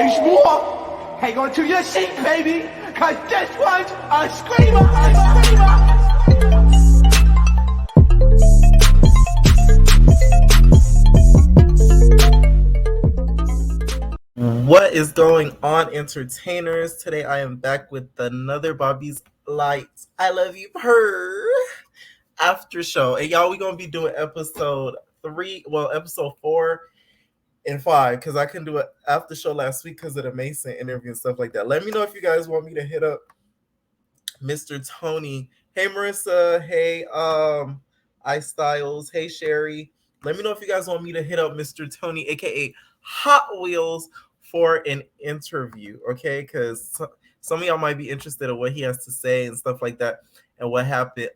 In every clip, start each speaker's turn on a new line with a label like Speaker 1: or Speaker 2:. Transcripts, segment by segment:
Speaker 1: There's more. Hang on to your seat, baby, cause this one's a screamer, a screamer.
Speaker 2: What is going on, entertainers? Today I am back with another Bobby's Lights. I love you, Purr. Aftershow. And y'all, we gonna be doing episode 4 and 5, because I couldn't do an after show last week because of the Mason interview and stuff like that. Let me know if you guys want me to hit up Mr. Tony. Hey Marissa, hey iStyles, hey Sherry. Let me know if you guys want me to hit up Mr. Tony, aka Hot Wheels, for an interview, okay? Because some of y'all might be interested in what he has to say and stuff like that, and what happened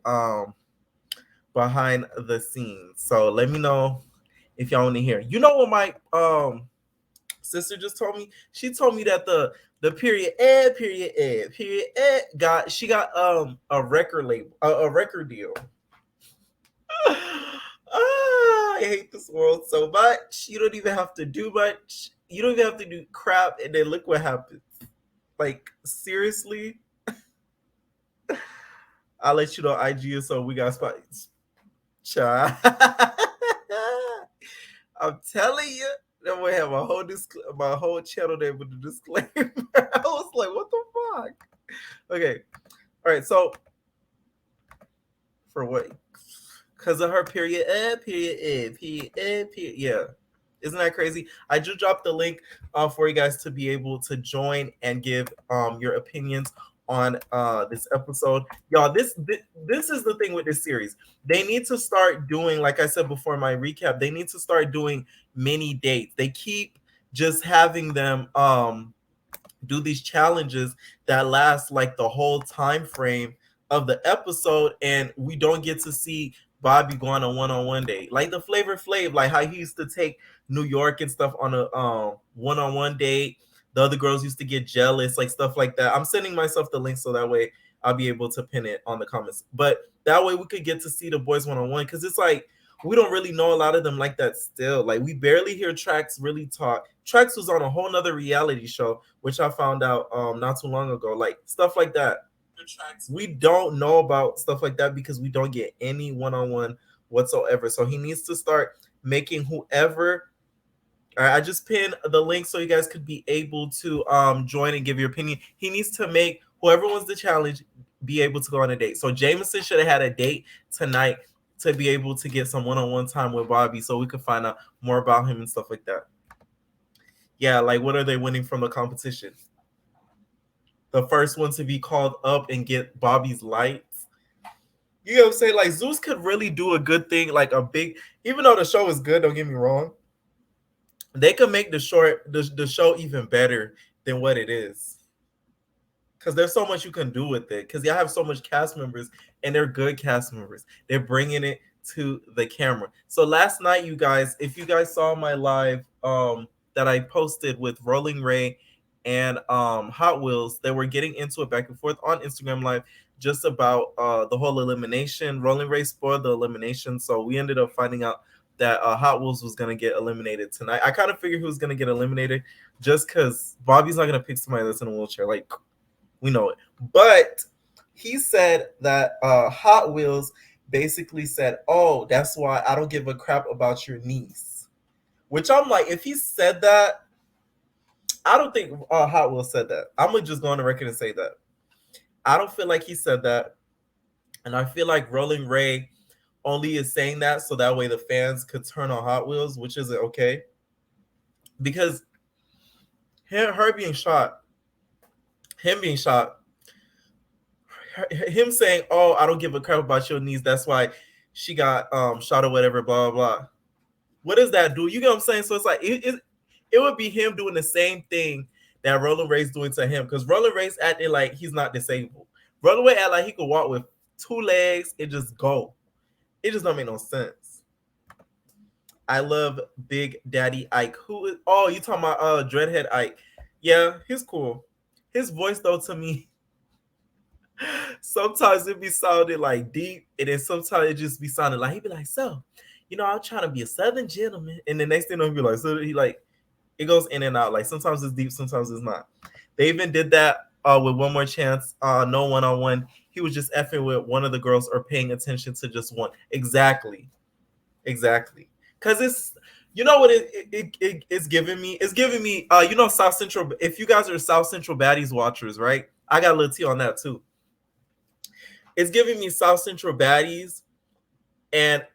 Speaker 2: behind the scenes. So let me know if y'all want to hear. You know what my sister just told me? She told me that the period got a record label, a record deal. I hate this world so much. You don't even have to do much. You don't even have to do crap, and then look what happens. Like, seriously? I'll let you know IG, so we got spots. I'm telling you, that way have my whole channel there with the disclaimer. I was like, what the fuck? Okay. All right, so for what? Because of her period. Yeah. Isn't that crazy? I just dropped the link for you guys to be able to join and give your opinions on this episode. Y'all, this is the thing with this series. They need to start doing, like I said before in my recap, they need to start doing mini dates. They keep just having them do these challenges that last like the whole time frame of the episode, and we don't get to see Bobby go on a one-on-one date. Like the Flavor Flav, like how he used to take New York and stuff on a one-on-one date. The other girls used to get jealous, like stuff like that. I'm sending myself the link so that way I'll be able to pin it on the comments. But that way we could get to see the boys one-on-one, because it's like we don't really know a lot of them like that still. Like we barely hear Trax really talk. Trax was on a whole nother reality show, which I found out not too long ago. Like stuff like that. We don't know about stuff like that because we don't get any one-on-one whatsoever. So he needs to start making whoever. All right, I just pinned the link so you guys could be able to join and give your opinion. He needs to make whoever wins the challenge be able to go on a date. So Jameson should have had a date tonight to be able to get some one-on-one time with Bobby so we could find out more about him and stuff like that. Yeah, like what are they winning from the competition? The first one to be called up and get Bobby's lights. You know what I'm saying? Like Zeus could really do a good thing, like a big, even though the show is good, don't get me wrong. They could make the show even better than what it is. Because there's so much you can do with it. Because y'all have so much cast members, and they're good cast members. They're bringing it to the camera. So last night, you guys, if you guys saw my live that I posted with Rolling Ray and Hot Wheels, they were getting into it back and forth on Instagram Live just about the whole elimination. Rolling Ray spoiled the elimination, so we ended up finding out that Hot Wheels was going to get eliminated tonight. I kind of figured he was going to get eliminated just because Bobby's not going to pick somebody that's in a wheelchair. Like, we know it. But he said that Hot Wheels basically said, oh, that's why I don't give a crap about your niece. Which I'm like, if he said that, I don't think Hot Wheels said that. I'm going to just go on the record and say that. I don't feel like he said that. And I feel like Rolling Ray only is saying that so that way the fans could turn on Hot Wheels, which isn't okay. Because him being shot, him saying, oh, I don't give a crap about your niece, that's why she got shot or whatever, blah, blah, blah. What does that do? You get what I'm saying? So it's like, it would be him doing the same thing that Rolling Ray's doing to him, because Rolling Ray's acting like he's not disabled. Rolling Ray act like he could walk with 2 legs and just go. It just don't make no sense. I love Big Daddy Ike. Who is? Oh, you talking about Dreadhead Ike? Yeah, he's cool. His voice though, to me, sometimes it be sounding like deep, and then sometimes it just be sounding like he'd be like, so, I'm trying to be a Southern gentleman, and the next thing he'll be like, so he like, It goes in and out. Like sometimes it's deep, sometimes it's not. They even did that with One More Chance. No One on One. He was just effing with one of the girls or paying attention to just one. Exactly. Because it's, you know what it's giving me. It's giving me. You know, South Central. If you guys are South Central Baddies watchers, right? I got a little tea on that too. It's giving me South Central Baddies, and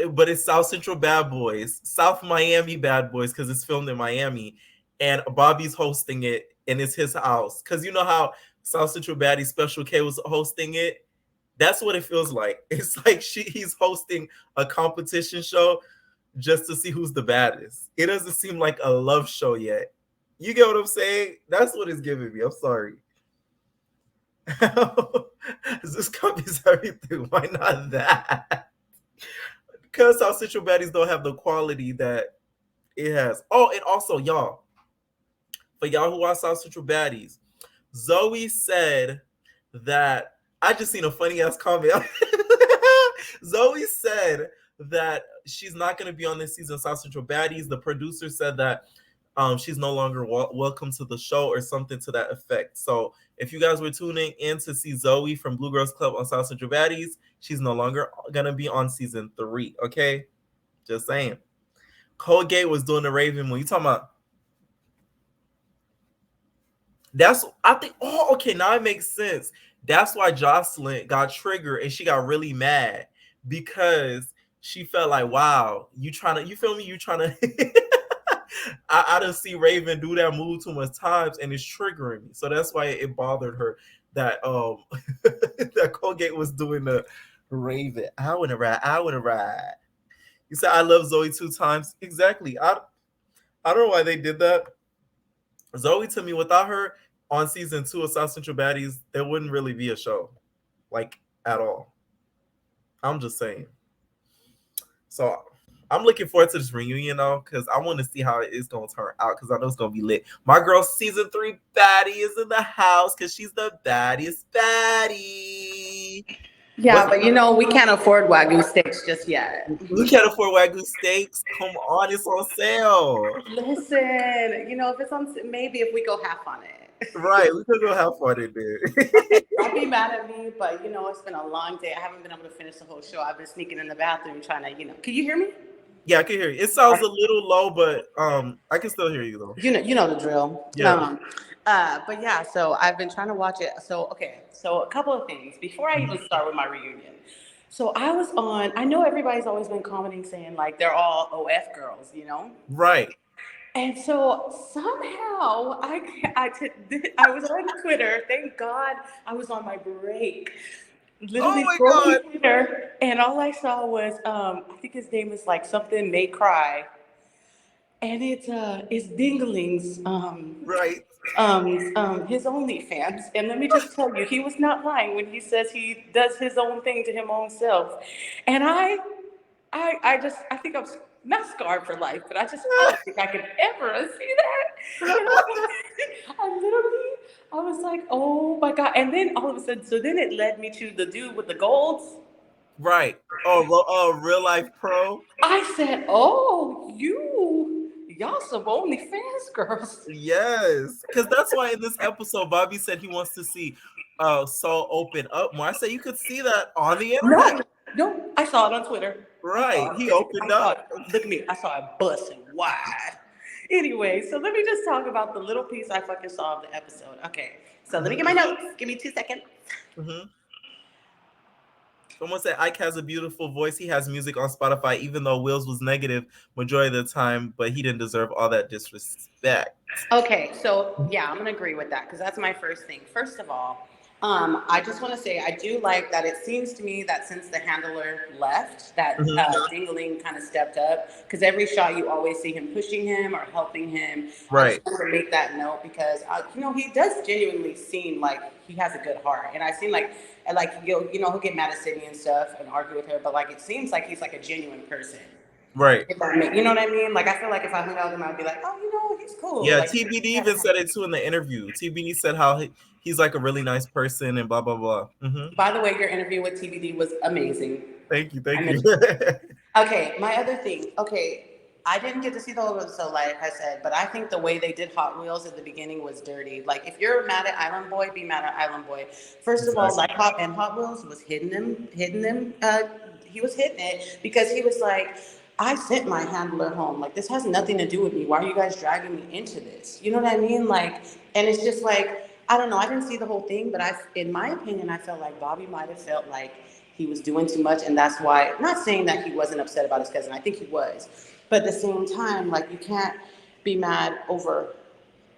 Speaker 2: but it's South Central Bad Boys, South Miami Bad Boys, because it's filmed in Miami, and Bobby's hosting it, and it's his house. Because you know how South Central Baddies Special K was hosting it. That's what it feels like. It's like he's hosting a competition show just to see who's the baddest. It doesn't seem like a love show yet. You get what I'm saying? That's what it's giving me. I'm sorry. This copy's everything. Why not that? Because South Central Baddies don't have the quality that it has. Oh, and also, y'all, for y'all who watch South Central Baddies, Zoe said that I just seen a funny ass comment. Zoe said that she's not going to be on this season of South Central Baddies. The producer said that she's no longer welcome to the show or something to that effect. So if you guys were tuning in to see Zoe from Blue Girls Club on South Central Baddies, she's no longer going to be on season 3. Okay? Just saying. Colgate was doing the Raven when you talking about. That's, I think, oh, okay, now it makes sense. That's why Jocelyn got triggered and she got really mad because she felt like, wow, you feel me? You trying to, I didn't see Raven do that move too much times and it's triggering me. So that's why it bothered her that that Colgate was doing the Raven. I want to ride. You said I love Zoe 2 times. Exactly. I don't know why they did that. Zoe, to me, without her on season 2 of South Central Baddies, there wouldn't really be a show, like, at all. I'm just saying. So I'm looking forward to this reunion, though, because I want to see how it's going to turn out, because I know it's going to be lit. My girl, season 3 baddie, is in the house, because she's the baddest baddie.
Speaker 3: Yeah, but you know, we can't afford Wagyu steaks just yet.
Speaker 2: We can't afford Wagyu steaks. Come on, it's on sale.
Speaker 3: Listen, you know, if it's on, maybe if we go half on it.
Speaker 2: Right, we could go half on it there.
Speaker 3: Okay, don't be mad at me, but you know, it's been a long day. I haven't been able to finish the whole show. I've been sneaking in the bathroom trying to, you know, can you hear me?
Speaker 2: Yeah, I can hear you. It sounds a little low, but I can still hear you though.
Speaker 3: You know the drill.
Speaker 2: Yeah.
Speaker 3: But yeah, so I've been trying to watch it. So okay, so a couple of things before I even start with my reunion. So I was on. I know everybody's always been commenting saying like they're all OF girls, you know.
Speaker 2: Right.
Speaker 3: And so somehow I was on Twitter. Thank God I was on my break. Literally scrolling Twitter, and all I saw was I think his name is like something May Cry, and it's Dingling's
Speaker 2: Right.
Speaker 3: his OnlyFans. And let me just tell you, he was not lying when he says he does his own thing to him own self. And I think I'm not scarred for life, but I don't think I could ever see that. I was like, oh my God. And then all of a sudden, so then it led me to the dude with the golds.
Speaker 2: Right. Oh, Real Life Pro.
Speaker 3: I said, oh, y'all some OnlyFans girls.
Speaker 2: Yes. Because that's why in this episode, Bobby said he wants to see Soul open up more. I said you could see that on the internet.
Speaker 3: No, I saw it on Twitter.
Speaker 2: Right. He opened up.
Speaker 3: Look at me. I saw it busting wide. Anyway, so let me just talk about the little piece I fucking saw of the episode. Okay. So let me get my notes. Give me 2 seconds.
Speaker 2: Mm-hmm. Someone said Ike has a beautiful voice. He has music on Spotify, even though Wills was negative majority of the time, but he didn't deserve all that disrespect.
Speaker 3: Okay, so yeah, I'm gonna agree with that because that's my first thing. First of all, I just want to say I do like that. It seems to me that since the handler left, that Dingling kind of stepped up because every shot you always see him pushing him or helping him.
Speaker 2: Right.
Speaker 3: I just want to make that note because you know he does genuinely seem like he has a good heart, and I seem like he'll get mad at Sydney and stuff and argue with her, but like it seems like he's like a genuine person.
Speaker 2: Right.
Speaker 3: You know what I mean? Like I feel like if I hung out with him, I'd be like, oh, you know, he's cool.
Speaker 2: Yeah,
Speaker 3: like,
Speaker 2: TBD even said it too in the interview. TBD said how he's like a really nice person and blah blah blah. Mm-hmm.
Speaker 3: By the way, your interview with TBD was amazing.
Speaker 2: Thank you.
Speaker 3: Okay, my other thing. Okay, I didn't get to see the whole episode, like I said, but I think the way they did Hot Wheels at the beginning was dirty. Like, if you're mad at Island Boy, be mad at Island Boy. First of all, like Hot Wheels was hitting him. He was hitting it because he was like, I sent my handler home. Like, this has nothing to do with me. Why are you guys dragging me into this? You know what I mean? Like, and it's just like, I don't know. I didn't see the whole thing, but in my opinion, I felt like Bobby might have felt like he was doing too much, and that's why. Not saying that he wasn't upset about his cousin. I think he was, but at the same time, like, you can't be mad over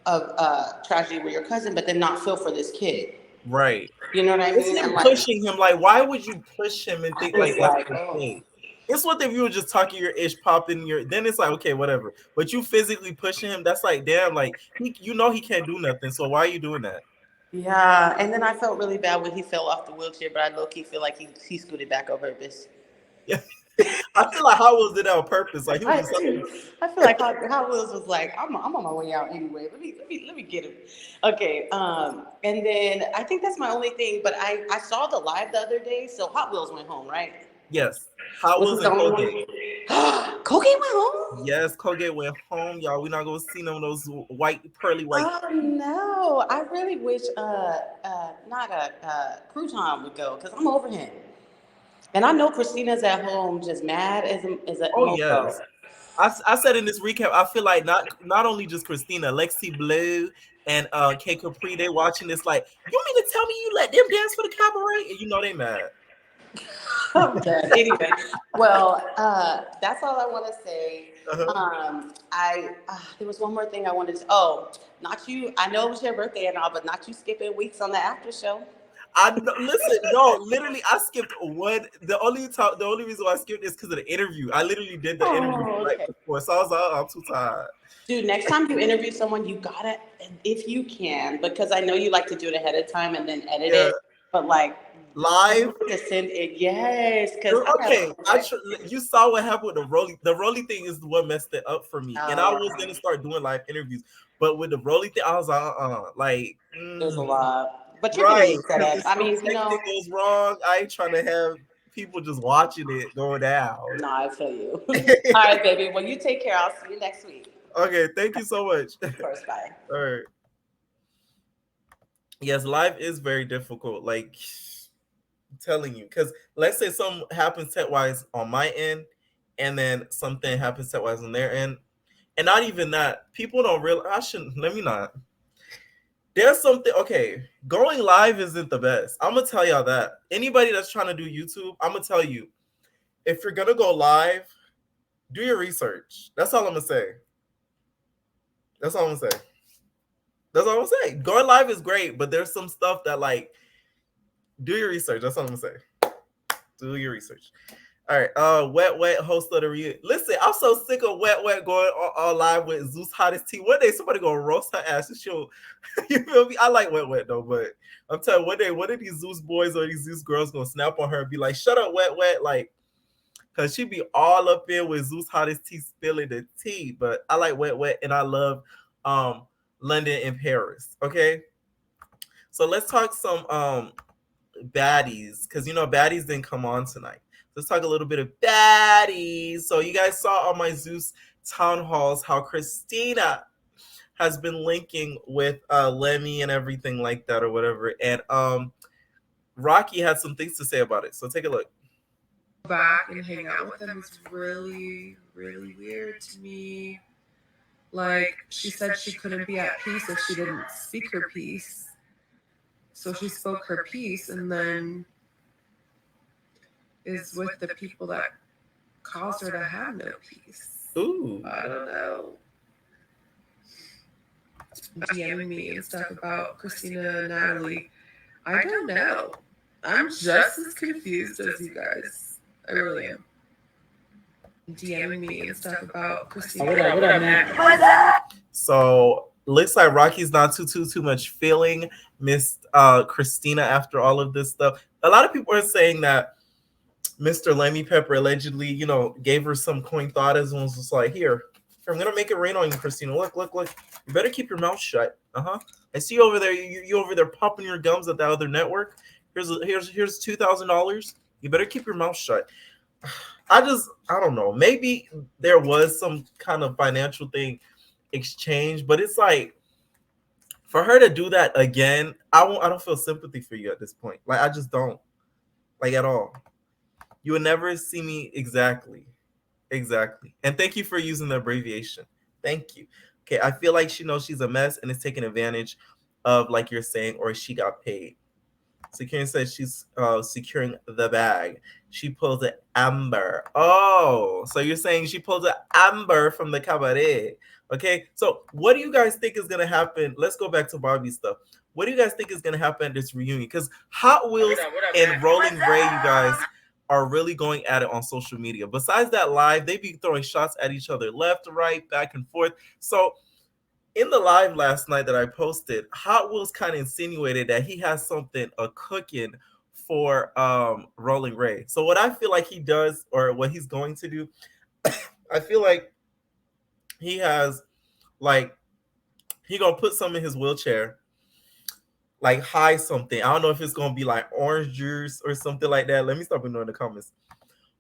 Speaker 3: a tragedy with your cousin, but then not feel for this kid.
Speaker 2: Right.
Speaker 3: You know what I mean?
Speaker 2: It's pushing him. Like, why would you push him and think like that's okay? It's what if you were just talking your ish, popping your. Then it's like, okay, whatever. But you physically pushing him. That's like, damn. Like, you know he can't do nothing. So why are you doing that?
Speaker 3: Yeah, and then I felt really bad when he fell off the wheelchair, but I low-key feel like he scooted back on purpose.
Speaker 2: Yeah. I feel like Hot Wheels did that on purpose. Like, he was
Speaker 3: I feel like Hot Wheels was like, I'm on my way out anyway. Let me get him. Okay. And then I think that's my only thing. But I saw the live the other day, so Hot Wheels went home, right?
Speaker 2: Yes. Hot Wheels and Colgate.
Speaker 3: Colgate went home?
Speaker 2: Yes, Colgate went home, y'all. We're not gonna see none of those pearly white.
Speaker 3: Oh no! I really wish not a Crouton would go because I'm over him. And I know Christina's at home just mad as a
Speaker 2: oh yes. I said in this recap, I feel like not only just Christina, Lexi Blue and K Capri, they watching this like, you mean to tell me you let them dance for the cabaret? And you know they mad.
Speaker 3: I'm dead. Anyway, well, that's all I want to say. There was one more thing I wanted to. Oh, not you. I know it was your birthday and all, but not you skipping weeks on the after show.
Speaker 2: Listen, no, literally, I skipped one. The only reason why I skipped is because of the interview. I literally did the interview right before, so I was like, I'm too tired.
Speaker 3: Dude, next time you interview someone, you gotta, if you can, because I know you like to do it ahead of time and then edit it, but like
Speaker 2: live
Speaker 3: to send it, yes. Because
Speaker 2: you saw what happened with the Rolly. The Rolly thing is what messed it up for me, and I was gonna start doing live interviews, but with the Rolly thing, I was like,
Speaker 3: there's a lot. But you're
Speaker 2: right.
Speaker 3: set up. I mean, you know,
Speaker 2: goes wrong. I ain't trying to have people just watching it go down.
Speaker 3: No, I feel you. All right, baby. Well, you take care. I'll see you next week.
Speaker 2: Okay, thank you so much.
Speaker 3: First, bye.
Speaker 2: All right. Yes, live is very difficult. Like, I'm telling you, because let's say something happens set-wise on my end, and then something happens set-wise on their end, and not even that. People don't realize. Let me not. There's something, okay, going live isn't the best. I'm going to tell y'all that. Anybody that's trying to do YouTube, I'm going to tell you, if you're going to go live, do your research. That's all I'm going to say. That's all I'm going to say. That's all I'm going to say. Going live is great, but there's some stuff that, like, do your research. That's all I'm going to say. Do your research. All right, Wet host of the reunion. Listen, I'm so sick of Wet going on live with Zeus Hottest Tea. One day somebody gonna roast her ass and she'll, you feel me? I like Wet though, but I'm telling you, one day one of these Zeus boys or these Zeus girls gonna snap on her and be like, "Shut up, Wet," like, cause she be all up in with Zeus Hottest Tea spilling the tea. But I like Wet, and I love London and Paris. Okay, so let's talk some baddies, because you know baddies didn't come on tonight. Let's talk a little bit of baddies. So you guys saw on my Zeus town halls how Christina has been linking with Lemmy and everything like that or whatever. And Rocky had some things to say about it. So take a look.
Speaker 4: Back and hang out with them is really, really weird to me. Like, she said she couldn't be at peace if she didn't speak her piece. So she spoke her piece and then is with the people that caused her to have no peace.
Speaker 2: Ooh.
Speaker 4: I don't know. DMing me and stuff about Christina and Natalie. I don't know. I'm just as confused as you guys. I really am. DMing me and stuff about Christina.
Speaker 5: What up, Matt?
Speaker 2: So looks like Rocky's not too much feeling Miss Christina after all of this stuff. A lot of people are saying that Mr. Lemmy Pepper allegedly, you know, gave her some coin thoughtas and was just like, here, I'm gonna make it rain on you, Christina. Look. You better keep your mouth shut. I see you over there. You over there popping your gums at the other network. Here's $2,000. You better keep your mouth shut. I don't know. Maybe there was some kind of financial thing exchange, but it's like for her to do that again, I don't feel sympathy for you at this point. Like I just don't, like at all. You would never see me exactly. And thank you for using the abbreviation. Thank you. Okay, I feel like she knows she's a mess and is taking advantage of, like you're saying, or she got paid. Securing says she's securing the bag. She pulls an amber. Oh, so you're saying she pulls an amber from the cabaret. Okay, so what do you guys think is gonna happen? Let's go back to Barbie stuff. What do you guys think is gonna happen at this reunion? Because Hot Wheels and Rolling Ray, you guys are really going at it on social media. Besides that live, they be throwing shots at each other left, right, back and forth. So in the live last night that I posted, Hot Wheels kind of insinuated that he has something cooking for Rolling Ray. So what I feel like he does, or what he's going to do, I feel like he has like he gonna put some in his wheelchair, like hide something. I don't know if it's gonna be like orange juice or something like that. Let me stop ignoring the comments.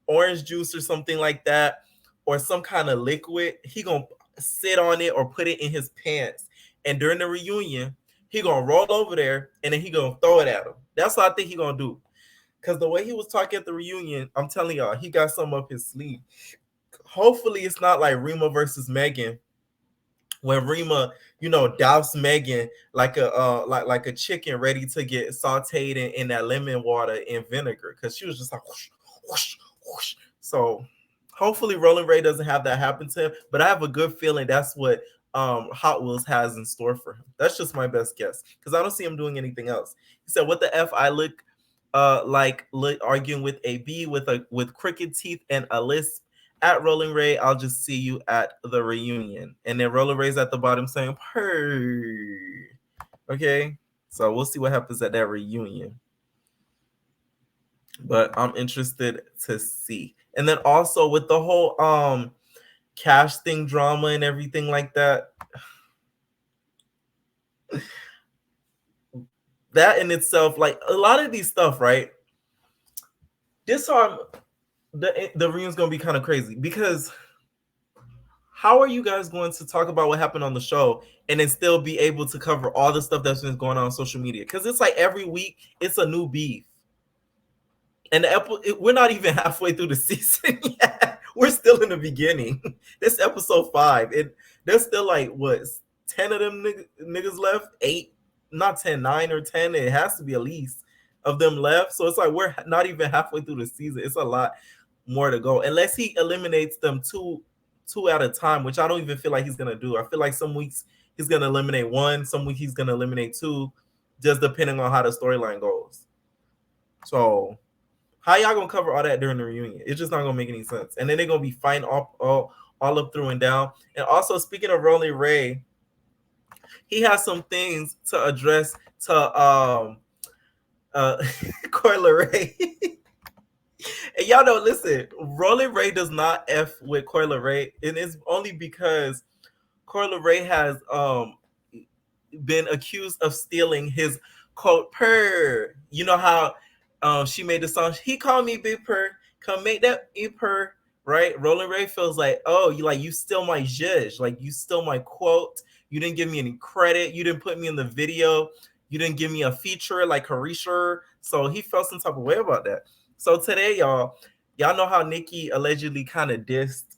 Speaker 2: Orange juice or something like that, or some kind of liquid. He gonna sit on it or put it in his pants. And during the reunion, he gonna roll over there and then he gonna throw it at him. That's what I think he gonna do. Because the way he was talking at the reunion, I'm telling y'all, he got something up his sleeve. Hopefully, it's not like Rima versus Megan, when Rima, doused Megan like a chicken ready to get sauteed in that lemon water and vinegar, because she was just like whoosh, whoosh, whoosh. So hopefully Rolling Ray doesn't have that happen to him, but I have a good feeling that's what Hot Wheels has in store for him. That's just my best guess, because I don't see him doing anything else. He said, "What the f? I look arguing with a bee with crooked teeth and a lisp. At Rolling Ray, I'll just see you at the reunion." And then Rolling Ray's at the bottom saying, "Purr." Okay, so we'll see what happens at that reunion. But I'm interested to see. And then also with the whole casting drama and everything like that, that in itself, like a lot of these stuff, right? This time the reunion's gonna be kind of crazy, because how are you guys going to talk about what happened on the show and then still be able to cover all the stuff that's been going on social media? Because it's like every week it's a new beef. And we're not even halfway through the season yet. We're still in the beginning. This episode 5. There's still like, what, 10 of them niggas left? 8? Not 10, 9 or 10. It has to be at least of them left. So it's like we're not even halfway through the season. It's a lot more to go. Unless he eliminates them two at a time, which I don't even feel like he's gonna do. I feel like some weeks he's gonna eliminate 1, some weeks he's gonna eliminate 2, just depending on how the storyline goes. So how y'all gonna cover all that during the reunion? It's just not gonna make any sense. And then they're gonna be fighting all up through and down. And also, speaking of Rolling Ray, he has some things to address to Coyle Ray. And y'all know, listen, Rolling Ray does not F with Coyle Ray, and it's only because Coyle Ray has been accused of stealing his quote Purr. You know how she made the song, he called me Big Purr, come make that Big Purr, right? Rolling Ray feels like, oh, you still my judge, like you still my quote, you didn't give me any credit, you didn't put me in the video, you didn't give me a feature like Harisha. So he felt some type of way about that. So today, y'all know how Nikki allegedly kind of dissed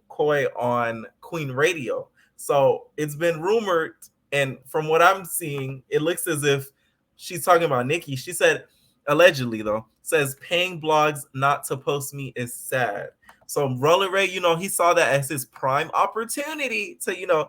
Speaker 2: Koi on Queen Radio. So it's been rumored, and from what I'm seeing, it looks as if she's talking about Nikki. She said, allegedly though, says paying blogs not to post me is sad. So Rolling Ray, he saw that as his prime opportunity to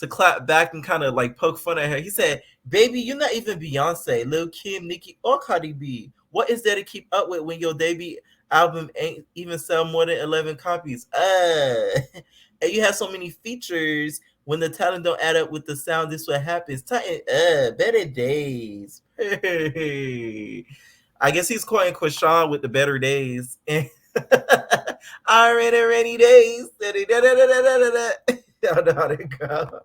Speaker 2: clap back and kind of like poke fun at her. He said, "Baby, you're not even Beyonce, Lil Kim, Nicki, or Cardi B. What is there to keep up with when your debut album ain't even sell more than 11 copies? And you have so many features. When the talent don't add up with the sound, this what happens. Tighten up. Better days." I guess he's quoting Krishan with the Better Days. Already rainy days. Y'all know how they go.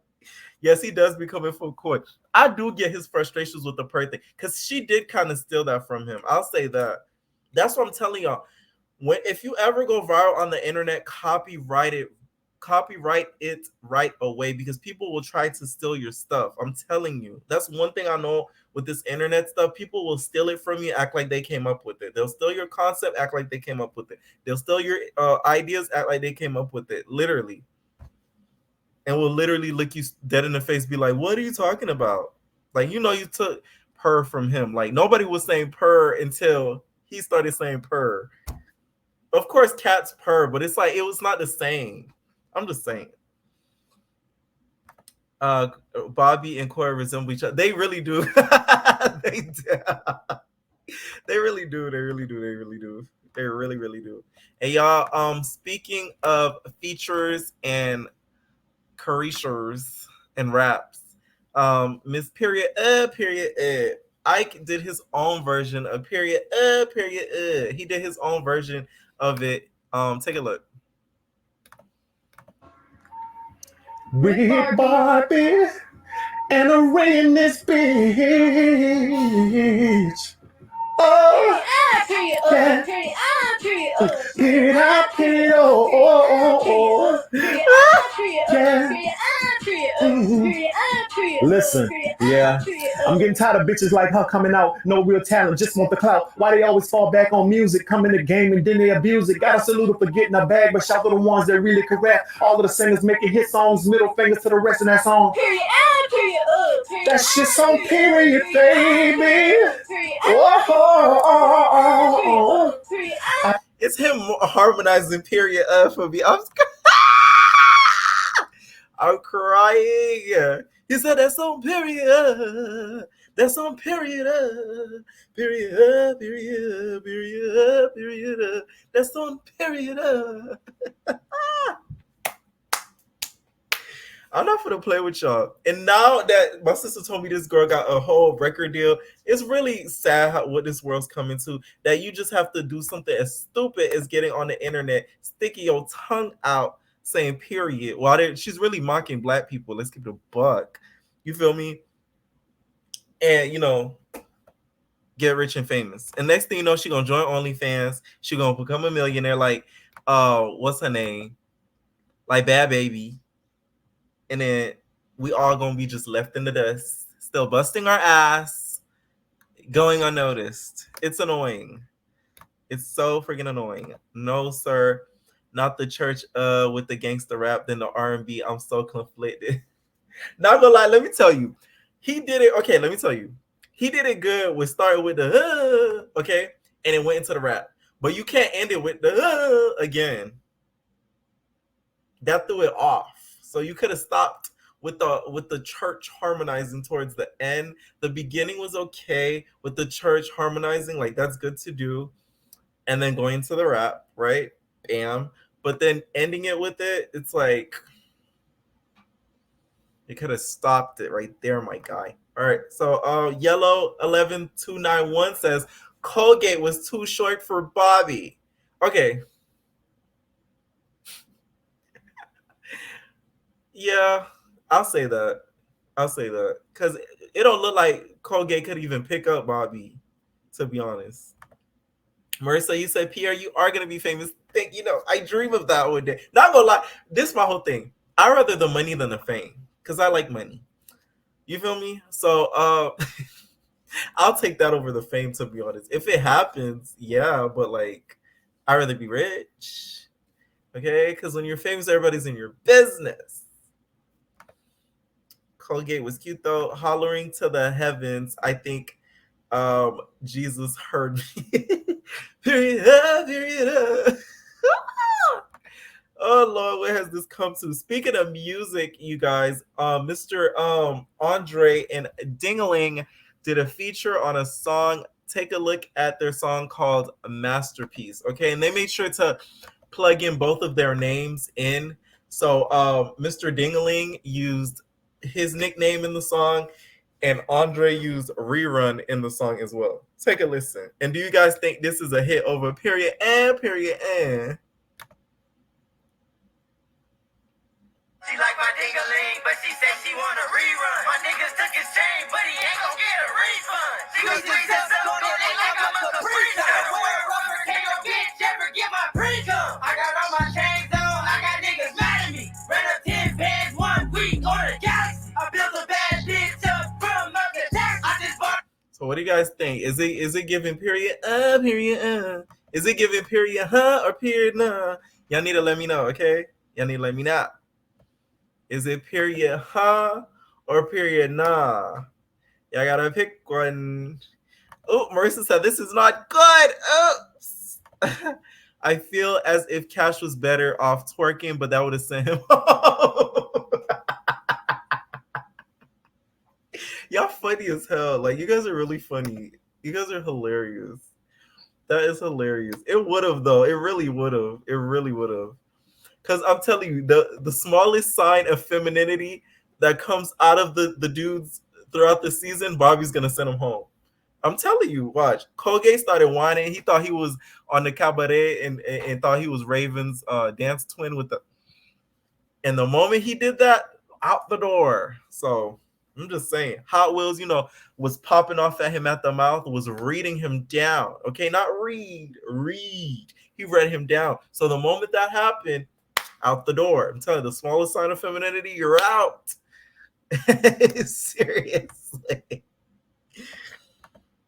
Speaker 2: Yes, he does be coming from court. I do get his frustrations with the Purr thing, because she did kind of steal that from him. I'll say that. That's what I'm telling y'all. if you ever go viral on the internet, copyright it right away, because people will try to steal your stuff. I'm telling you. That's one thing I know with this internet stuff. People will steal it from you, act like they came up with it. They'll steal your concept, act like they came up with it. They'll steal your ideas, act like they came up with it. Literally. And will literally look you dead in the face, be like, what are you talking about? Like, you took Purr from him. Like, nobody was saying Purr until he started saying Purr. Of course, cats purr, but it's like it was not the same. I'm just saying. Bobby and Corey resemble each other. They really do. They do. They really do. They really do. They really do. They really, really do. And y'all, speaking of features and careers and raps, Miss Period Ike did his own version of Period. He did his own version of it. Take a look.
Speaker 5: With Barbie and a rain in this bitch. Oh, period, yeah. Period, period, oh, period. Listen, yeah, I'm getting tired of bitches like her coming out, no real talent, just want the clout. Why they always fall back on music, come in the game and then they abuse it. Gotta salute her for getting a bag, but shout to the ones that really can rap. All of the singers making hit songs, middle fingers to the rest of that song. Period, that shit's on period, baby.
Speaker 2: It's him harmonizing Period for me. I'm crying. He said that's on Period. That's on Period. Period. That's on Period. I'm not gonna play with y'all. And now that my sister told me this girl got a whole record deal, it's really sad what this world's coming to. That you just have to do something as stupid as getting on the internet, sticking your tongue out, saying period. While she's really mocking black people. Let's keep it a buck. You feel me? And get rich and famous. And next thing you know, she gonna join OnlyFans. She gonna become a millionaire. Like, what's her name? Like Bad Baby. And then we all gonna be just left in the dust, still busting our ass, going unnoticed. It's annoying. It's so freaking annoying. No, sir, not the church with the gangster rap, then the R&B. I'm so conflicted. Not gonna lie, let me tell you, he did it. Okay, let me tell you, he did it good with starting with the okay, and it went into the rap. But you can't end it with the again. That threw it off. So you could have stopped with the church harmonizing towards the end. The beginning was okay with the church harmonizing, like that's good to do, and then going to the rap, right? Bam. But then ending it with it, it's like you could have stopped it right there, my guy. All right. So Yellow 11291 says Colgate was too short for Bobby. Okay. Yeah, I'll say that. Because it don't look like Colgate could even pick up Bobby, to be honest. Marissa, you said, Pierre, you are going to be famous. I dream of that one day. Not going to lie, this is my whole thing. I'd rather the money than the fame, because I like money. You feel me? So I'll take that over the fame, to be honest. If it happens, yeah, but I'd rather be rich. Okay? Because when you're famous, everybody's in your business. Colgate was cute though, hollering to the heavens. I think Jesus heard me. Period. Oh Lord, where has this come to? Speaking of music, you guys, Mr. Andre and Dingaling did a feature on a song. Take a look at their song called Masterpiece. Okay, and they made sure to plug in both of their names in. So Mr. Dingaling used his nickname in the song, and Andre used Rerun in the song as well. Take a listen. And do you guys think this is a hit over Period and Period and?
Speaker 6: She like my ding-a-ling, but she said she want a rerun. My niggas took his chain, but he ain't gon' get a refund. She was like I'm a capricious. Where a rubber can't no bitch ever give
Speaker 2: What do you guys think? Is it giving period? Period. Is it giving period? Or period? Nah. Y'all need to let me know, okay? Y'all need to let me know. Is it period? Or period? Nah. Y'all gotta pick one. Oh, Marissa said this is not good. Oops. I feel as if Cash was better off twerking, but that would have sent him home. Y'all funny as hell. Like, you guys are really funny. You guys are hilarious. That is hilarious. It would have, though. It really would have. It really would have. Because I'm telling you, the smallest sign of femininity that comes out of the dudes throughout the season, Bobby's going to send him home. I'm telling you, watch. Colgate started whining. He thought he was on the cabaret and thought he was Raven's dance twin with the. And the moment he did that, out the door. So I'm just saying, Hot Wheels, was popping off at him at the mouth, was reading him down. Okay, not read. He read him down. So the moment that happened, out the door. I'm telling you, the smallest sign of femininity, you're out. Seriously.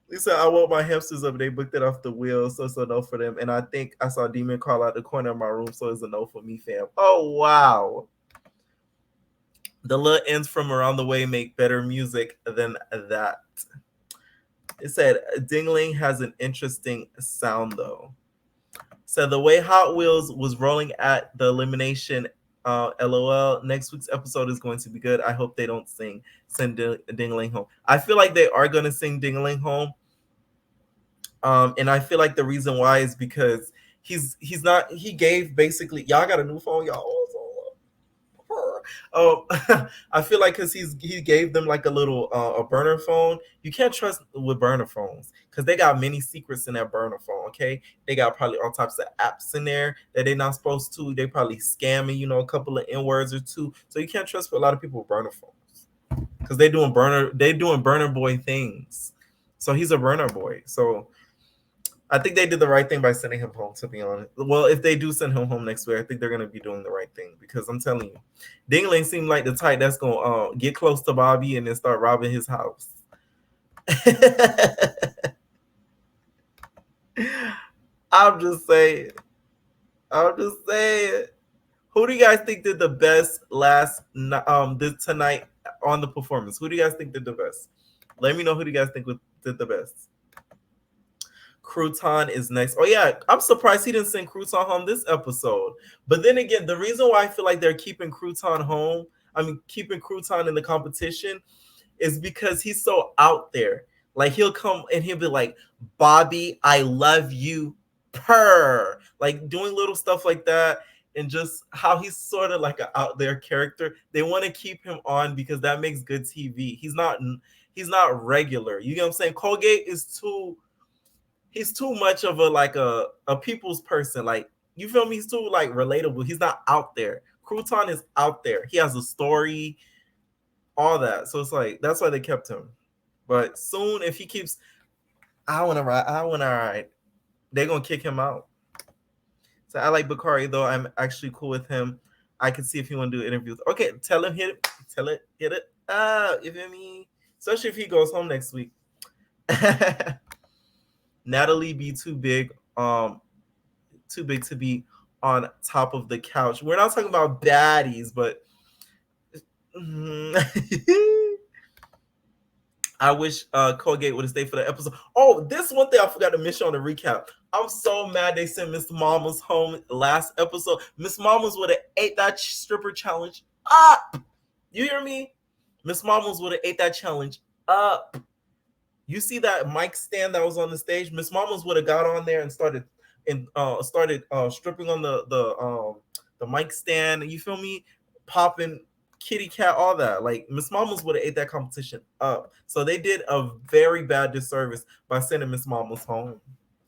Speaker 2: Lisa, I woke my hamsters up. They booked it off the wheel, so it's a no for them. And I think I saw Demon call out the corner of my room, so it's a no for me, fam. Oh, wow. The little ends from around the way make better music than that. It said, Dingling has an interesting sound, though. So the way Hot Wheels was rolling at the Elimination, LOL, next week's episode is going to be good. I hope they don't sing Send Dingling Home. I feel like they are going to sing Dingling Home. And I feel like the reason why is because he gave basically, y'all got a new phone, y'all. I feel like because he gave them like a little a burner phone. You can't trust with burner phones because they got many secrets in that burner phone. Okay, they got probably all types of apps in there that they're not supposed to. They probably scamming, a couple of N-words or two. So you can't trust a lot of people with burner phones because they doing burner boy things. So he's a burner boy. So I think they did the right thing by sending him home, to be honest. Well, if they do send him home next week, I think they're going to be doing the right thing because I'm telling you, Dingling seemed like the type that's going to get close to Bobby and then start robbing his house. I'm just saying. Who do you guys think did the best tonight on the performance? Who do you guys think did the best? Let me know who do you guys think did the best. Crouton is next. Oh yeah, I'm surprised he didn't send Crouton home this episode. But then again, the reason why I feel like they're keeping Crouton in the competition is because he's so out there. Like he'll come and he'll be like, Bobby, I love you, Purr. Like doing little stuff like that. And just how he's sort of like an out there character. They want to keep him on because that makes good TV. He's not regular. You know what I'm saying? Colgate is he's too much of a people's person. Like, you feel me? He's too like relatable. He's not out there. Crouton is out there. He has a story, all that. So it's like that's why they kept him. But soon, if he keeps, I want to ride. They're gonna kick him out. So I like Bakari though. I'm actually cool with him. I can see if he want to do interviews. Okay, tell him hit it. You feel me? Especially if he goes home next week. Natalie be too big to be on top of the couch. We're not talking about baddies, but I wish Colgate would have stayed for the episode. Oh, this one thing I forgot to mention on the recap. I'm so mad they sent Miss Mamas home last episode. Miss Mamas would have ate that stripper challenge up. You hear me? Miss Mamas would have ate that challenge up. You see that mic stand that was on the stage? Miss Mamas would have got on there and started stripping on the mic stand. You feel me? Popping kitty cat, all that. Like Miss Mamas would have ate that competition up. So they did a very bad disservice by sending Miss Mamas home.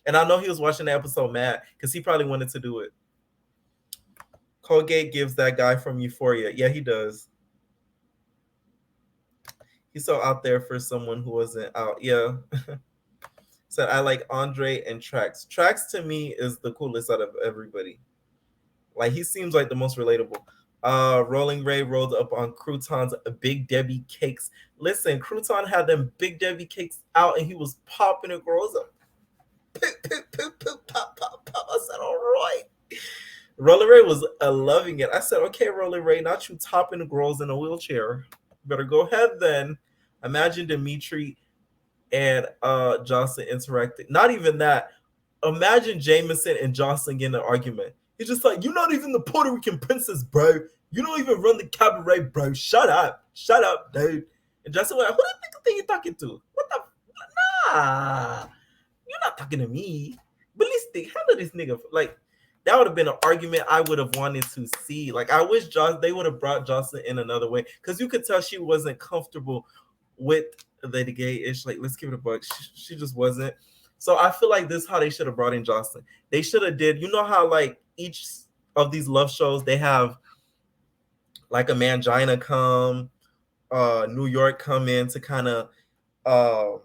Speaker 2: And I know he was watching the episode mad because he probably wanted to do it. Colgate gives that guy from Euphoria. Yeah, he does. He's so out there for someone who wasn't out. Yeah. So I like Andre and Trax. Trax to me is the coolest out of everybody. Like he seems like the most relatable. Rolling Ray rolled up on Crouton's Big Debbie cakes. Listen, Crouton had them Big Debbie cakes out and he was popping it, girls up. Pop, pop, pop. I said, all right. Rolling Ray was loving it. I said, okay, Rolling Ray, not you topping the girls in a wheelchair. Better go ahead then. Imagine Dimitri and Johnson interacting. Not even that. Imagine Jameson and Johnson getting an argument. He's just like, you're not even the Puerto Rican princess, bro. You don't even run the cabaret, bro. Shut up, dude. And Johnson went, who the nigga think you talking to? What the? Nah, you're not talking to me. Ballistic, handle this nigga. Like, that would have been an argument I would have wanted to see. Like, I wish they would have brought Johnson in another way, because you could tell she wasn't comfortable with the gay-ish. Like, let's give it a buck. She just wasn't. So I feel like this is how they should have brought in Johnson. They should have did, you know how like each of these love shows, they have like a Mangina come, New York come in to kind of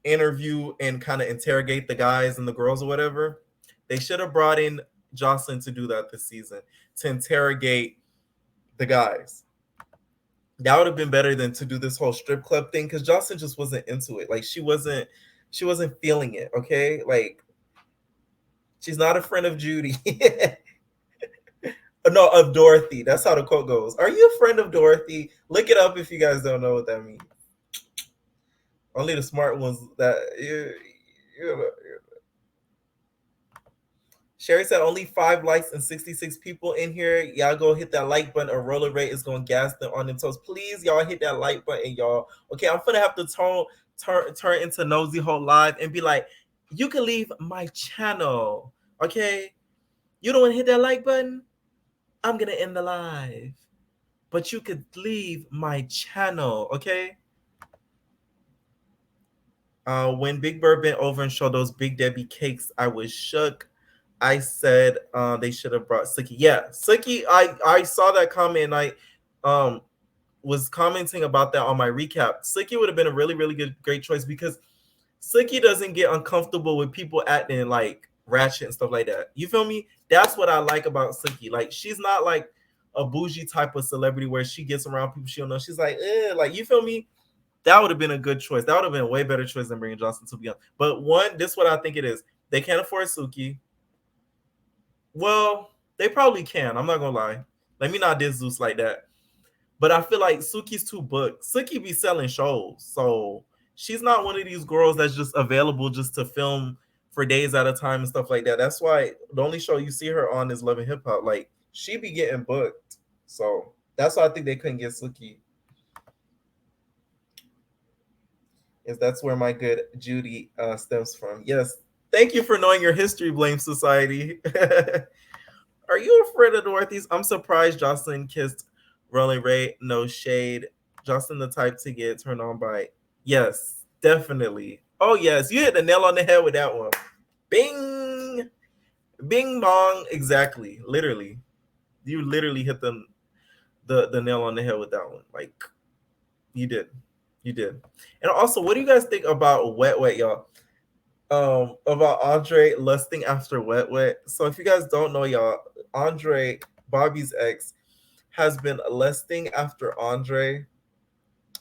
Speaker 2: interview and kind of interrogate the guys and the girls or whatever. They should have brought in Jocelyn to do that this season, to interrogate the guys. That would have been better than to do this whole strip club thing, because Jocelyn just wasn't into it. Like, she wasn't feeling it. Okay, like, she's not a friend of Judy. No, of Dorothy. That's how the quote goes. Are you a friend of Dorothy? Look it up if you guys don't know what that means. Only the smart ones that Sherry said only 5 likes and 66 people in here. Y'all go hit that like button, or Roller Ray is going to gas them on them toes. Please, y'all hit that like button, y'all. Okay, I'm gonna have to turn into Nosy Hole Live and be like, you can leave my channel. Okay, you don't want to hit that like button? I'm gonna end the live, but you could leave my channel. Okay. When Big Bird bent over and showed those Big Debbie cakes, I was shook. I said they should have brought Suki. Yeah, Suki, I saw that comment, and I was commenting about that on my recap. Suki would have been a really, really great choice, because Suki doesn't get uncomfortable with people acting like ratchet and stuff like that. You feel me? That's what I like about Suki. Like, she's not like a bougie type of celebrity where she gets around people she don't know. She's like, like, you feel me? That would have been a good choice. That would have been a way better choice than bringing Johnson, to be honest. But this is what I think it is. They can't afford Suki. Well, they probably can. I'm not gonna lie. Let me not diss Zeus like that. But I feel like Suki's too booked. Suki be selling shows, so she's not one of these girls that's just available just to film for days at a time and stuff like that. That's why the only show you see her on is Love and Hip Hop. Like, she be getting booked, so that's why I think they couldn't get Suki. That's where my good Judy stems from. Yes. Thank you for knowing your history, Blame Society. Are you a friend of Dorothy's? I'm surprised Jocelyn kissed Rolling Ray. No shade. Jocelyn the type to get turned on by. Yes, definitely. Oh, yes. You hit the nail on the head with that one. Bing. Bing bong. Exactly. Literally. You literally hit the nail on the head with that one. Like, you did. You did. And also, what do you guys think about Wet Wet, y'all? About Andre lusting after Wet Wet. So if you guys don't know, y'all, Andre, Bobby's ex, has been lusting after Andre.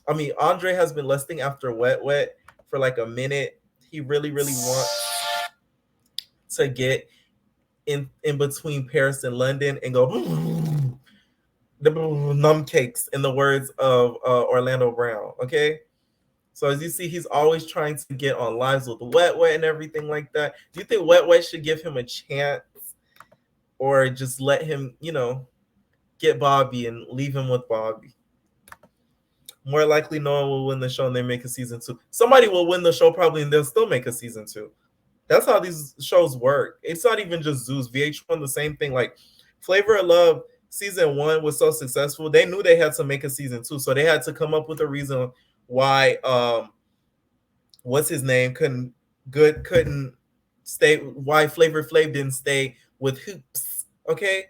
Speaker 2: Andre has been lusting after Wet Wet for like a minute. He really, really wants to get in between Paris and London and go the numb cakes, in the words of Orlando Brown. Okay. So as you see, he's always trying to get on lives with Wet Wet and everything like that. Do you think Wet Wet should give him a chance, or just let him, get Bobby and leave him with Bobby? More likely, no one will win the show and they make a season 2. Somebody will win the show probably and they'll still make a season 2. That's how these shows work. It's not even just Zeus. VH1, the same thing. Like, Flavor of Love season 1 was so successful, they knew they had to make a season 2. So they had to come up with a reason why what's his name couldn't stay, why Flavor Flav didn't stay with Hoops. Okay,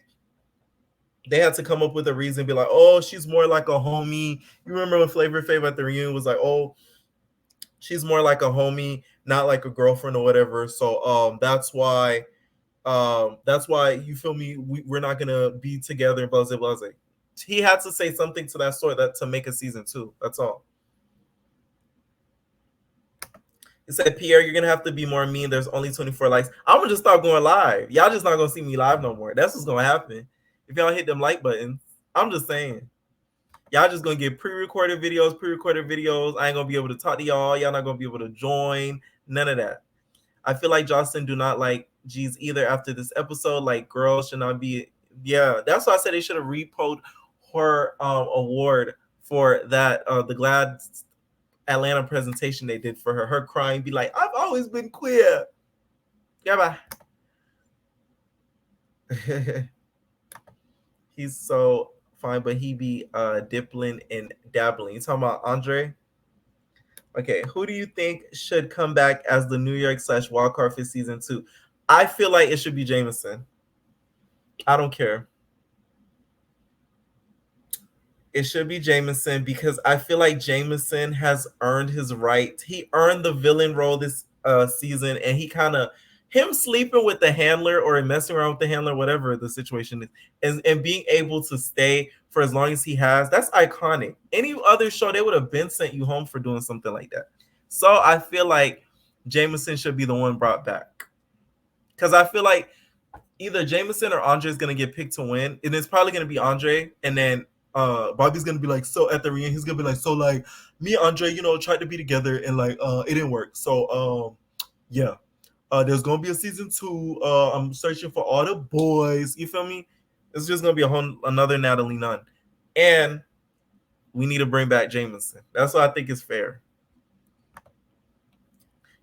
Speaker 2: they had to come up with a reason, be like, oh, she's more like a homie. You remember when Flavor Flav at the reunion was like, oh, she's more like a homie, not like a girlfriend or whatever. So that's why That's why, you feel me, we're not gonna be together and blah blah blah. He had to say something to that sort that to make a season 2. That's all. He said, Pierre, you're gonna have to be more mean. There's only 24 likes. I'm gonna just start going live. Y'all just not gonna see me live no more. That's what's gonna happen if y'all hit them like buttons. I'm just saying. Y'all just gonna get pre-recorded videos. I ain't gonna be able to talk to y'all. Y'all not gonna be able to join. None of that. I feel like Jocelyn do not like G's either after this episode. Like, girls should not be. Yeah, that's why I said they should have repoed her award for that the Glad Atlanta presentation they did for her. Her crying, be like, I've always been queer. Yeah, bye. He's so fine, but he be dippling and dabbling. You talking about Andre? Okay, who do you think should come back as the New York / wildcard for season 2? I feel like it should be Jameson. I don't care. It should be Jameson because I feel like Jameson has earned his right. He earned the villain role this season, and he kind of him sleeping with the handler or messing around with the handler, whatever the situation is, and being able to stay for as long as he has, that's iconic. Any other show, they would have been sent you home for doing something like that. So I feel like Jameson should be the one brought back. Because I feel like either Jameson or Andre is going to get picked to win. And it's probably going to be Andre. And then Bobby's going to be like, so at the reunion, he's going to be like, so like me and Andre, tried to be together and like it didn't work. So yeah. There's gonna be a season 2. I'm searching for all the boys. You feel me? It's just gonna be another Natalie Nunn, and we need to bring back Jameson. That's what I think is fair.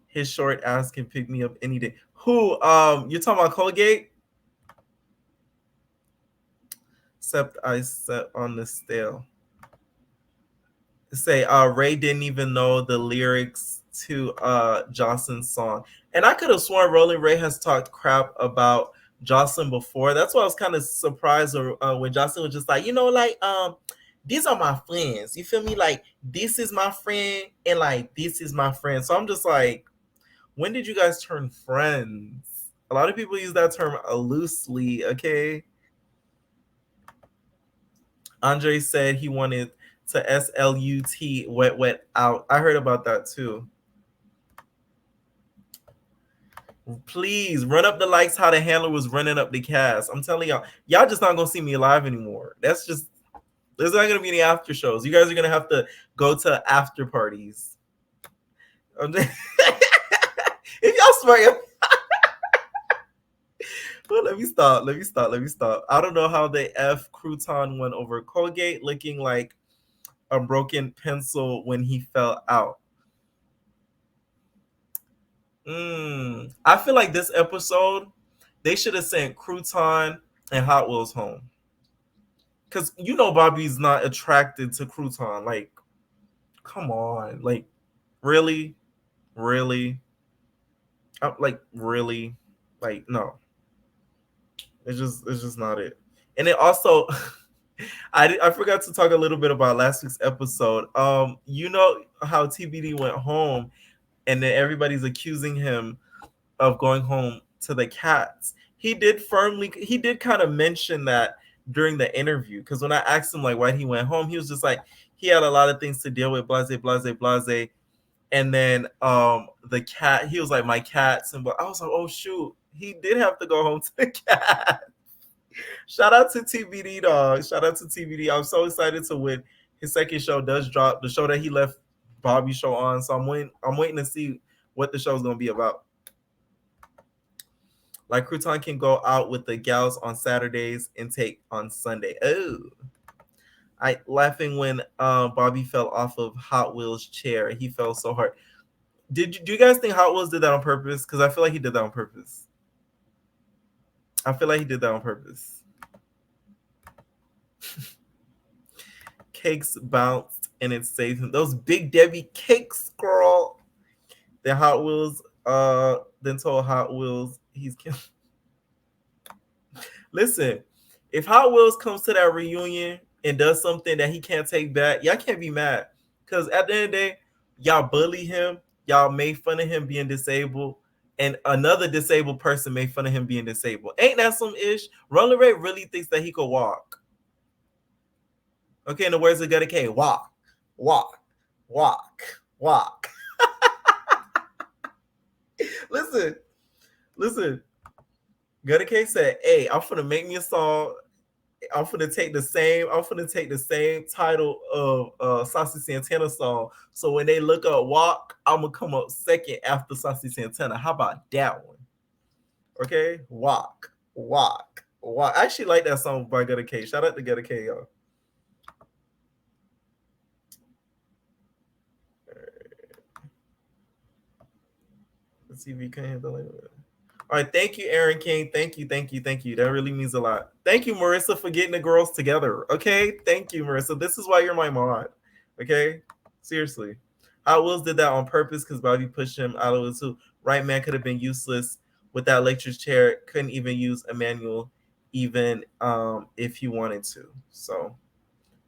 Speaker 2: His short ass can pick me up any day. Who? You're talking about Colgate? Except I set on the stale. Say Ray didn't even know the lyrics to Jocelyn's song, and I could have sworn Rolling Ray has talked crap about Jocelyn before. That's why I was kind of surprised when Jocelyn was just like, these are my friends. You feel me? Like, this is my friend, and like this is my friend. So I'm just like, when did you guys turn friends? A lot of people use that term loosely. Okay. Andre said he wanted to SLUT wet out. I heard about that too. Please run up the likes how the handler was running up the cast. I'm telling y'all just not gonna see me live anymore. There's not gonna be any after shows. You guys are gonna have to go to after parties. If y'all smart. Well, let me stop. I don't know how the F Crouton went over Colgate looking like a broken pencil when he fell out. I feel like this episode, they should have sent Crouton and Hot Wheels home. Because Bobby's not attracted to Crouton. Like, come on. Like, really? Really? Really? Like, no. It's just not it. And it also... I forgot to talk a little bit about last week's episode. You know how TBD went home, and then everybody's accusing him of going home to the cats. He did kind of mention that during the interview, because when I asked him like why he went home, he was just like he had a lot of things to deal with, blase, blase, blase. And then the cat, he was like, my cats, and I was like, oh shoot, he did have to go home to the cat. Shout out to TBD, dog. Shout out to TBD. I'm so excited to when his second show does drop, the show that he left Bobby's show on. So I'm waiting to see what the show is going to be about. Like, Crouton can go out with the gals on Saturdays and take on Sunday. Oh. I laughing when Bobby fell off of Hot Wheels' chair. He fell so hard. Do you guys think Hot Wheels did that on purpose? Because I feel like he did that on purpose. Cakes bounced and it saved him. Those Big Debbie cakes, girl. The Hot Wheels then told Hot Wheels he's killing. Listen, if Hot Wheels comes to that reunion and does something that he can't take back, y'all can't be mad. Because at the end of the day, y'all bully him. Y'all made fun of him being disabled. and another disabled person made fun of him being disabled. Ain't that some ish? Roller Ray really thinks that he could walk. Okay, in the words of Gutta K, walk, walk, walk, walk. Listen. Gutta K said, "Hey, I'm finna make me a song. I'm finna take the same title of Saucy Santana song. So when they look up walk, I'm gonna come up second after Saucy Santana. How about that one? Okay, walk, walk, walk. I actually like that song by Gutta K. Shout out to Gutta K, y'all. Let's see if we can handle it. All right, thank you, Aaron King. Thank you. That really means a lot. Thank you, Marissa, for getting the girls together. Okay, thank you, Marissa. This is why you're my mod. Okay, seriously. Hot Wheels did that on purpose because Bobby pushed him out of the suit. Right man could have been useless with that lecture chair. Couldn't even use a manual, even if he wanted to. So,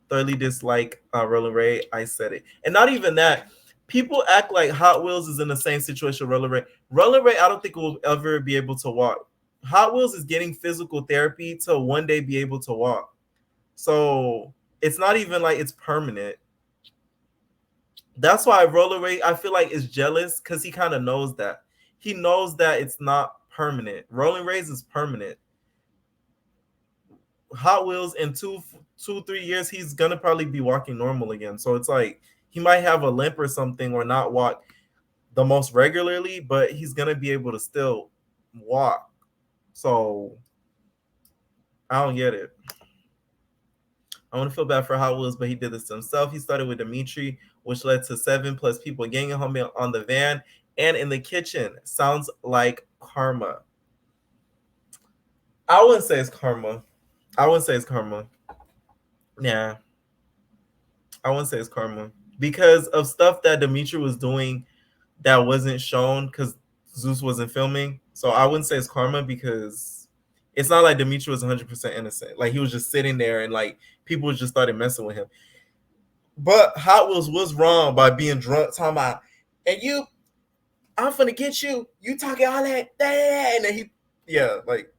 Speaker 2: thoroughly dislike Roller Ray. I said it, and not even that. People act like Hot Wheels is in the same situation Roller Ray. Roller Ray, I don't think will ever be able to walk. Hot Wheels is getting physical therapy to one day be able to walk. So it's not even like it's permanent. That's why Roller Ray, I feel like, is jealous because he kind of knows that. He knows that it's not permanent. Rolling Rays is permanent. Hot Wheels in 3 years, he's gonna probably be walking normal again. So it's like he might have a limp or something or not walk the most regularly, but he's gonna be able to still walk. So I don't get it. I want to feel bad for Hot Wheels, but he did this to himself. He started with Dimitri, which led to 7+ people ganging him on the van and in the kitchen. Sounds like karma. I wouldn't say it's karma. Yeah. I wouldn't say it's karma. Because of stuff that Dimitri was doing that wasn't shown because Zeus wasn't filming. So I wouldn't say it's karma because it's not like Dimitri was 100% innocent. Like he was just sitting there and like people just started messing with him. But Hot Wheels was wrong by being drunk, talking about, and you, I'm finna get you. You talking all that, and then he, yeah, like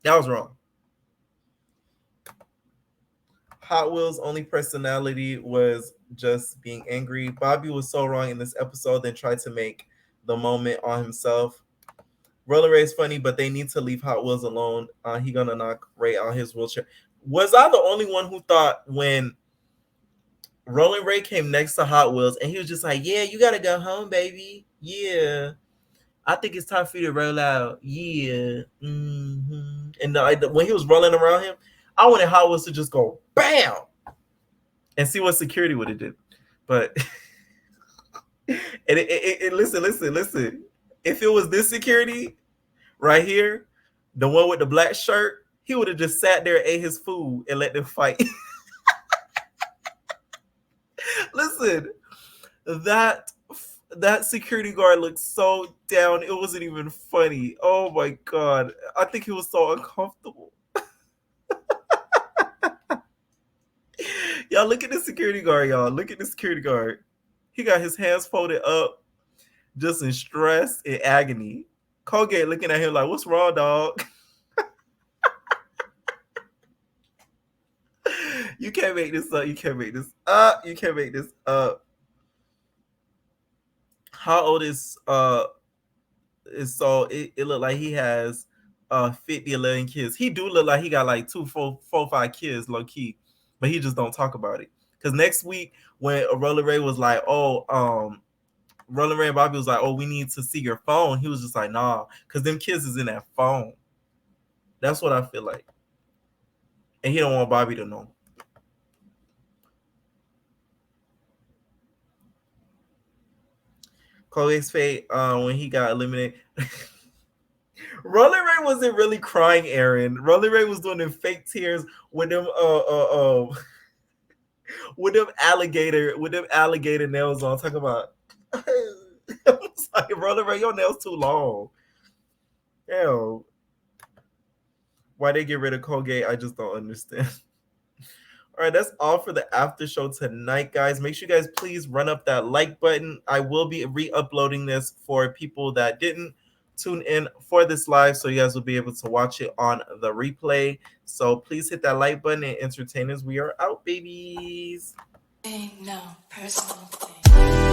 Speaker 2: that was wrong. Hot Wheels' only personality was just being angry. Bobby was so wrong in this episode, then tried to make the moment on himself. Roller Ray is funny, but they need to leave Hot Wheels alone. He gonna knock Ray out his wheelchair. Was I the only one who thought when Rolling Ray came next to Hot Wheels and he was just like, yeah, you gotta go home, baby. Yeah. I think it's time for you to roll out. Yeah. Mm-hmm. And when he was rolling around him, I wanted Hot Wheels to just go bam and see what security would have did. But listen. If it was this security right here, the one with the black shirt, he would have just sat there, ate his food, and let them fight. Listen, that security guard looked so down. It wasn't even funny. Oh my god. I think he was so uncomfortable. Y'all look at the security guard, y'all. Look at the security guard. He got his hands folded up, just in stress and agony. Colgate looking at him like, what's wrong, dog? You can't make this up. You can't make this up. How old is Saul? It looked like he has 50, 11 kids. He do look like he got like 2, 4, 5 kids, low key, but he just don't talk about it. Because next week when Roller Ray was like, Roller Ray and Bobby was like, oh, we need to see your phone. He was just like, nah, because them kids is in that phone. That's what I feel like. And he don't want Bobby to know. Chloe's fate when he got eliminated. Roller Ray wasn't really crying, Aaron. Roller Ray was doing them fake tears with them with them alligator nails on. Talking about it's like, Roller Ray, your nails too long. Hell. Why they get rid of Colgate, I just don't understand. All right, that's all for the after show tonight, guys. Make sure you guys please run up that like button. I will be re-uploading this for people that didn't tune in for this live, so you guys will be able to watch it on the replay. So please hit that like button and entertain us. We are out, babies.
Speaker 7: No personal thing.